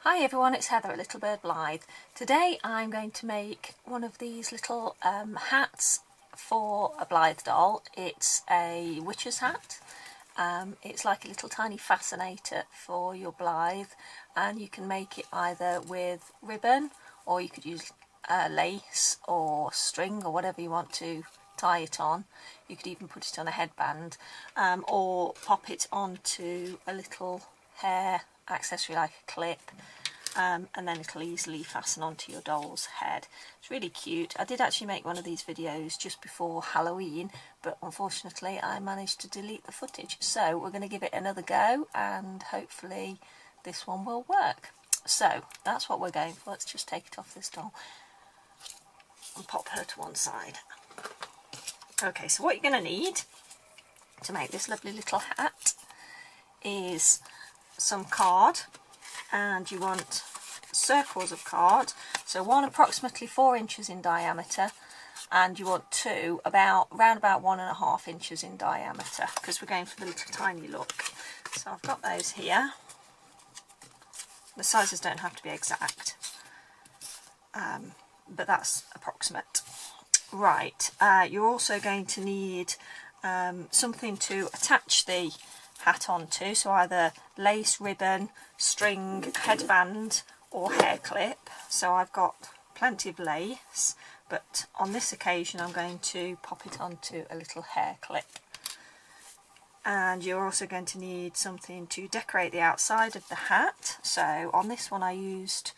Hi everyone, it's Heather at Little Bird Blythe. Today I'm going to make one of these little hats for a Blythe doll. It's a witch's hat. It's like a little tiny fascinator for your Blythe, and you can make it either with ribbon, or you could use lace or string or whatever you want to tie it on. You could even put it on a headband, or pop it onto a little hair accessory like a clip, and then it'll easily fasten onto your doll's head. It's really cute. I did actually make one of these videos just before Halloween, but unfortunately I managed to delete the footage, so we're going to give it another go and hopefully this one will work. So that's what we're going for. Let's just take it off this doll and pop her to one side. Okay, so what you're going to need to make this lovely little hat is some card, and you want circles of card, so one approximately 4 inches in diameter, and you want two round about 1.5 inches in diameter, because we're going for the little tiny look. So I've got those here. The sizes don't have to be exact, but that's approximate. Right, you're also going to need something to attach the hat onto, so either lace, ribbon, string, headband or hair clip. So I've got plenty of lace, but on this occasion I'm going to pop it onto a little hair clip. And you're also going to need something to decorate the outside of the hat. So on this one I used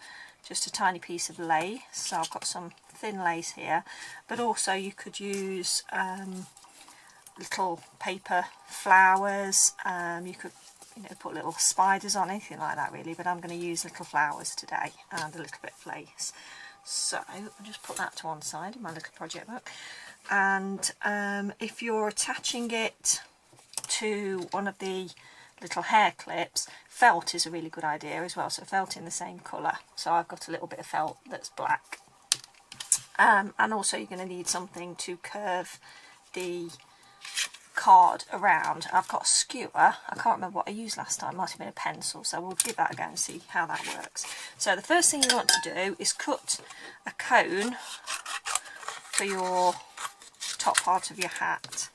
just a tiny piece of lace, so I've got some thin lace here, but also you could use little paper flowers. You could put little spiders on, anything like that really, but I'm going to use little flowers today and a little bit of lace. So I'll just put that to one side in my little project book. And if you're attaching it to one of the little hair clips, felt is a really good idea as well, so felt in the same colour. So I've got a little bit of felt that's black. And also you're going to need something to curve the card around. I've got a skewer. I can't remember what I used last time. It might have been a pencil, so we'll give that a go and see how that works. So the first thing you want to do is cut a cone for your top part of your hat.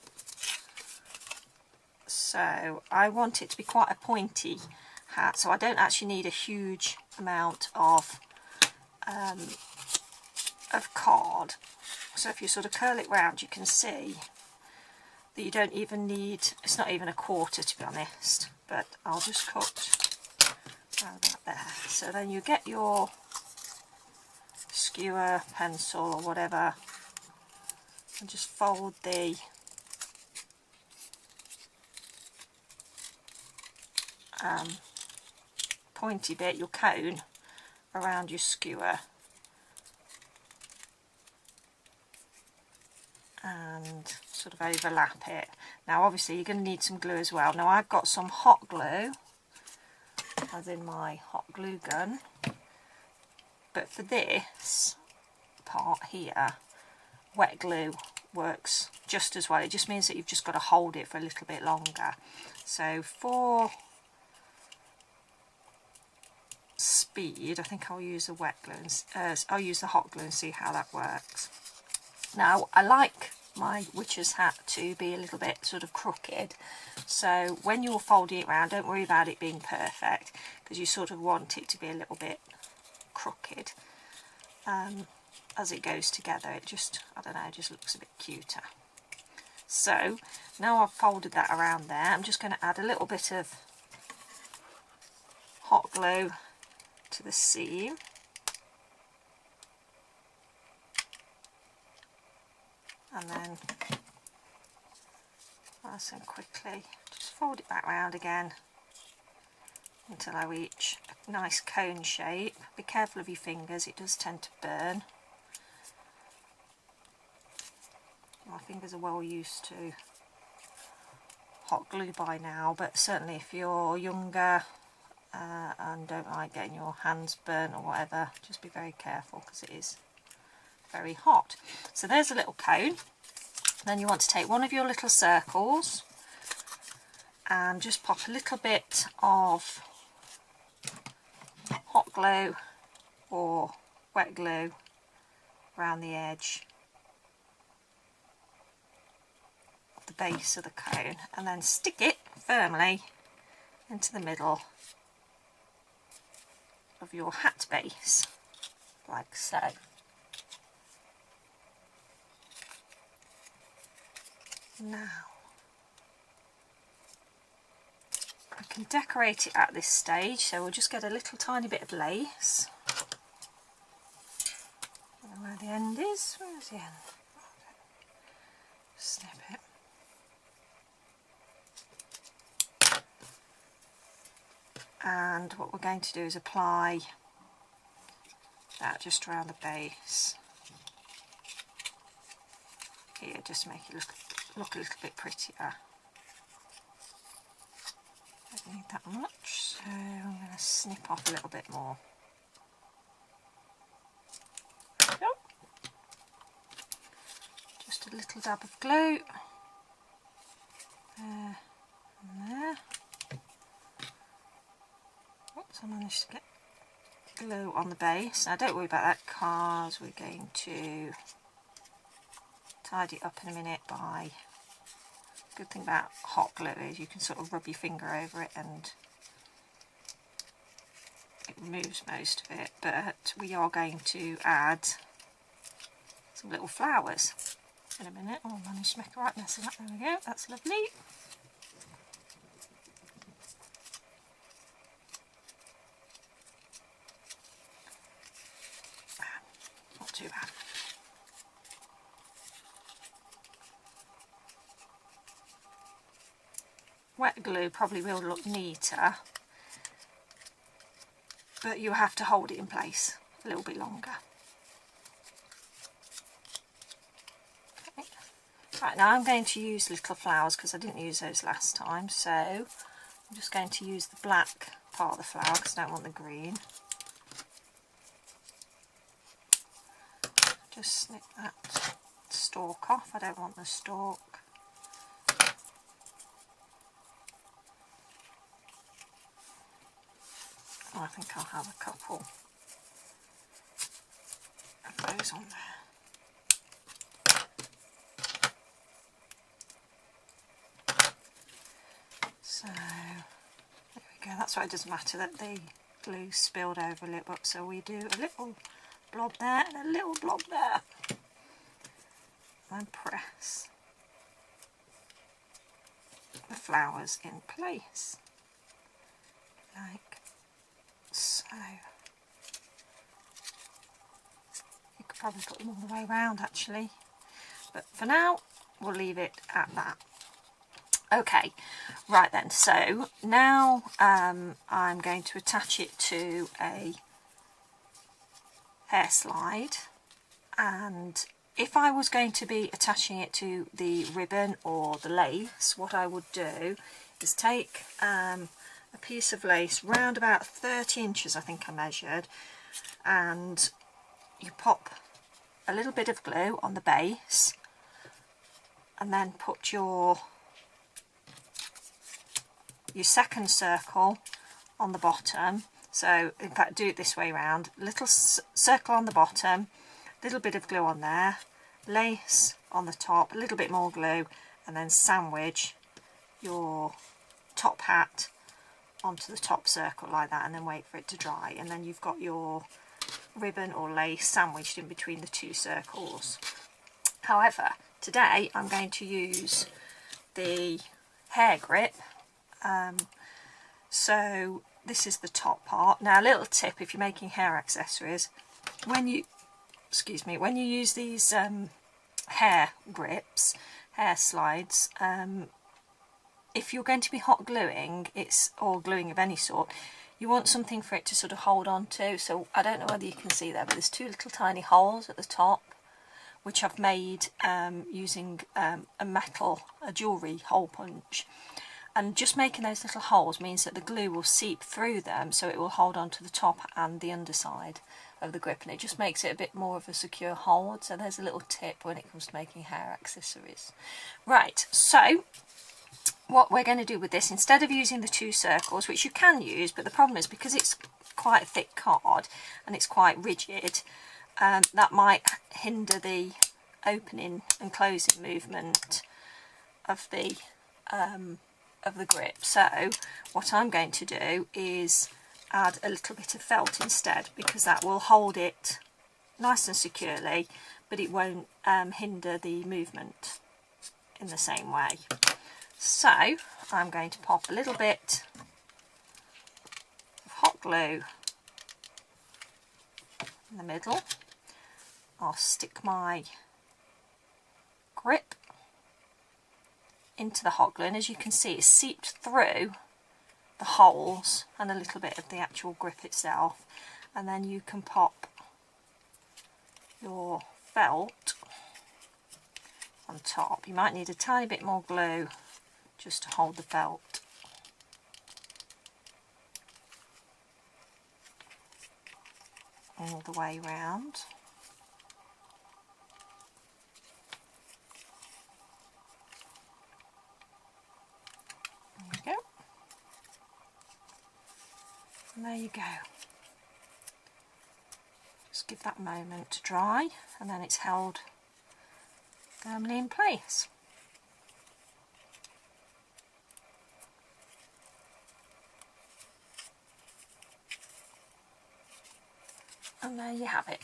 So I want it to be quite a pointy hat, so I don't actually need a huge amount of card. So if you sort of curl it round, you can see that you don't even need, it's not even a quarter to be honest, but I'll just cut around that there. So then you get your skewer, pencil or whatever, and just fold the pointy bit, your cone, around your skewer, and sort of overlap it. Now obviously you're going to need some glue as well. Now I've got some hot glue, as in my hot glue gun, but for this part here, wet glue works just as well. It just means that you've just got to hold it for a little bit longer. So for speed, I think I'll use the wet glue and I'll use the hot glue and see how that works. Now I like my witch's hat to be a little bit sort of crooked, so when you're folding it around, don't worry about it being perfect, because you sort of want it to be a little bit crooked as it goes together. It just, I don't know, it just looks a bit cuter. So now I've folded that around there, I'm just going to add a little bit of hot glue to the seam. And then nice and quickly just fold it back round again until I reach a nice cone shape. Be careful of your fingers, it does tend to burn. My fingers are well used to hot glue by now, but certainly if you're younger and don't like getting your hands burnt or whatever, just be very careful because it is very hot. So there's a little cone. Then you want to take one of your little circles and just pop a little bit of hot glue or wet glue around the edge of the base of the cone, and then stick it firmly into the middle of your hat base, like so. Now I can decorate it at this stage, so we'll just get a little tiny bit of lace. I don't know where the end is. Where's the end? Snip it. And what we're going to do is apply that just around the base here, just to make it look a little bit prettier. Don't need that much, so I'm going to snip off a little bit more. Just a little dab of glue there and there. Oops, I managed to get glue on the base. Now don't worry about that, because we're going to tidy it up in a minute by... Good thing about hot glue is you can sort of rub your finger over it and it removes most of it, but we are going to add some little flowers in a minute. Oh, I managed to make a right mess of that. There we go, that's lovely. Not too bad. Wet glue probably will look neater, but you have to hold it in place a little bit longer. Okay. Right, now I'm going to use little flowers because I didn't use those last time, so I'm just going to use the black part of the flower because I don't want the green. Just snip that stalk off, I don't want the stalk. I think I'll have a couple of those on there. So there we go, that's why it doesn't matter that the glue spilled over a little bit, so we do a little blob there and a little blob there and press the flowers in place like so. You could probably put them all the way around actually, but for now we'll leave it at that. Okay, right then, so now I'm going to attach it to a hair slide, and if I was going to be attaching it to the ribbon or the lace, what I would do is take a piece of lace round about 30 inches I think I measured, and you pop a little bit of glue on the base and then put your second circle on the bottom. So in fact do it this way round, little circle on the bottom, little bit of glue on there, lace on the top, a little bit more glue, and then sandwich your top hat onto the top circle like that, and then wait for it to dry, and then you've got your ribbon or lace sandwiched in between the two circles. However, today I'm going to use the hair grip, so this is the top part. Now a little tip if you're making hair accessories, when you use these hair grips, hair slides, if you're going to be hot gluing or gluing of any sort, you want something for it to sort of hold on to. So I don't know whether you can see there, but there's two little tiny holes at the top which I've made using a jewellery hole punch, and just making those little holes means that the glue will seep through them, so it will hold on to the top and the underside of the grip, and it just makes it a bit more of a secure hold. So there's a little tip when it comes to making hair accessories. Right, so what we're going to do with this, instead of using the 2 circles, which you can use, but the problem is because it's quite a thick card and it's quite rigid, that might hinder the opening and closing movement of the grip. So what I'm going to do is add a little bit of felt instead, because that will hold it nice and securely, but it won't hinder the movement in the same way. So I'm going to pop a little bit of hot glue in the middle. I'll stick my grip into the hot glue, and as you can see, it's seeped through the holes and a little bit of the actual grip itself, and then you can pop your felt on top. You might need a tiny bit more glue just to hold the felt. All the way round. There you go. And there you go. Just give that a moment to dry, and then it's held firmly in place. And there you have it,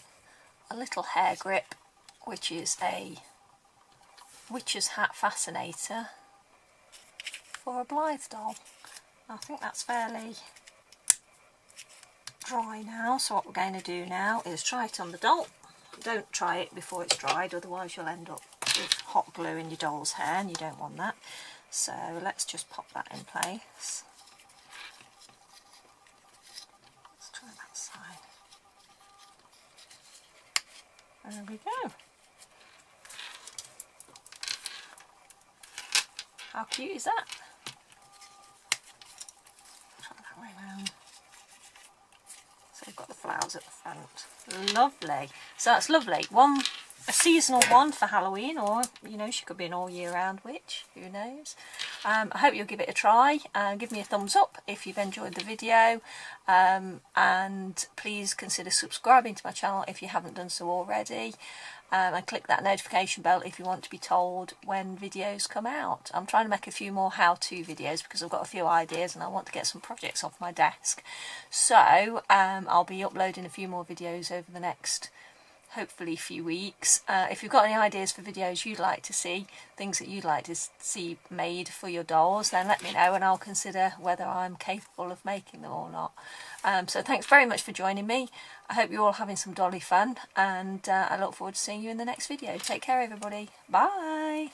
a little hair grip, which is a witch's hat fascinator for a Blythe doll. I think that's fairly dry now, so what we're going to do now is try it on the doll. Don't try it before it's dried, otherwise you'll end up with hot glue in your doll's hair, and you don't want that. So let's just pop that in place. Let's try that side. There we go. How cute is that? Try that way round. So we've got the flowers at the front. Lovely. So that's lovely. A seasonal one for Halloween, or you know, she could be an all year round witch, who knows. I hope you'll give it a try. Give me a thumbs up if you've enjoyed the video, and please consider subscribing to my channel if you haven't done so already, and click that notification bell if you want to be told when videos come out. I'm trying to make a few more how-to videos because I've got a few ideas and I want to get some projects off my desk. So I'll be uploading a few more videos over the next hopefully few weeks. If you've got any ideas for videos you'd like to see, things that you'd like to see made for your dolls, then let me know and I'll consider whether I'm capable of making them or not. So thanks very much for joining me. I hope you're all having some dolly fun, and I look forward to seeing you in the next video. Take care everybody. Bye.